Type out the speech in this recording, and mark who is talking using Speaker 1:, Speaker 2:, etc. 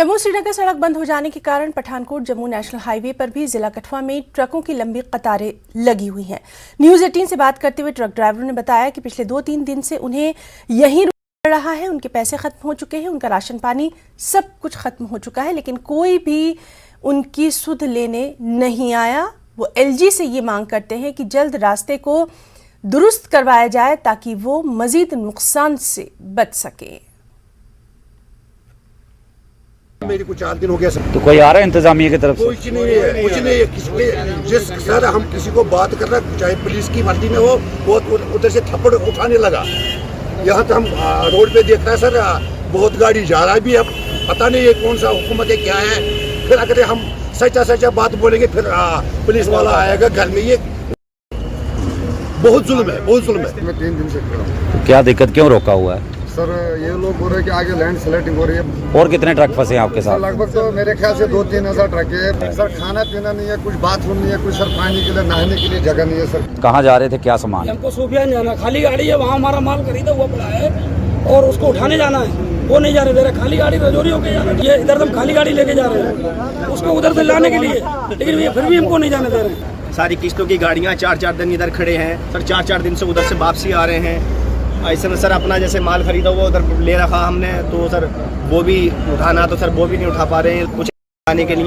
Speaker 1: जम्मू श्रीनगर सड़क बंद हो जाने के कारण पठानकोट जम्मू नेशनल हाईवे पर भी जिला कठुआ में ट्रकों की लंबी कतारें लगी हुई हैं। न्यूज़ 18 से बात करते हुए ट्रक ड्राइवरों ने बताया कि पिछले 2-3 दिन से उन्हें यहीं रुकना पड़ रहा है। उनके पैसे खत्म हो चुके हैं, उनका राशन पानी सब कुछ खत्म हो चुका है, लेकिन कोई भी उनकी सुध लेने नहीं आया। वो एलजी से ये मांग करते हैं कि जल्द रास्ते को दुरुस्त करवाया जाए ताकि वो मजीद नुकसान से बच सके।
Speaker 2: मेरी कुछ 4 दिन हो गया सर।
Speaker 3: तो कोई आ रहा है इंतजामिया की तरफ से?
Speaker 2: कुछ नहीं है, कुछ नहीं है। जिस सर हम किसी को बात कर रहे हैं, चाहे पुलिस की वर्दी में हो, वो उधर से थप्पड़ उठाने लगा। यहाँ तो हम रोड पे देख रहे हैं सर, बहुत गाड़ी जा रहा है भी। अब पता नहीं है कौन सा हुकूमत है, क्या है। फिर अगर हम सच्चा बात बोलेंगे फिर पुलिस वाला आएगा घर में। ये बहुत जुल्म है, बहुत जुल्म है।
Speaker 4: मैं 3 दिन से खड़ा हूँ।
Speaker 3: क्या दिक्कत, क्यों रोका हुआ है
Speaker 4: सर? ये लोग बोल रहे हैं कि आगे लैंड स्लाइडिंग हो रही है।
Speaker 3: और कितने ट्रक फंसे हैं आपके साथ?
Speaker 4: लगभग तो मेरे ख्याल से 2-3 हज़ार ट्रक है सर। खाना पीना नहीं है, कुछ बाथरूम नहीं है, कुछ सर पानी के लिए नहाने के लिए जगह नहीं है सर।
Speaker 3: कहाँ जा रहे थे, क्या सामान?
Speaker 5: हमको सूफियान जाना, खाली गाड़ी है, वहाँ हमारा माल खरीदा हुआ पड़ा है और उसको उठाने जाना है, वो नहीं जाने दे रहे। खाली गाड़ी रजौरी होके जा रहे हैं, ये इधर हम खाली गाड़ी लेके जा रहे हैं उसको उधर से लाने के लिए, लेकिन ये फिर भी हमको नहीं जाने दे रहे हैं।
Speaker 6: सारी किस्तों की गाड़ियाँ 4-4 दिन इधर खड़े हैं सर। 4-4 दिन से उधर से वापसी आ रहे हैं। ऐसे में सर अपना जैसे माल खरीदा हुआ उधर ले रखा हमने, तो सर वो भी उठाना तो सर वो भी नहीं उठा पा रहे हैं कुछ आने के लिए।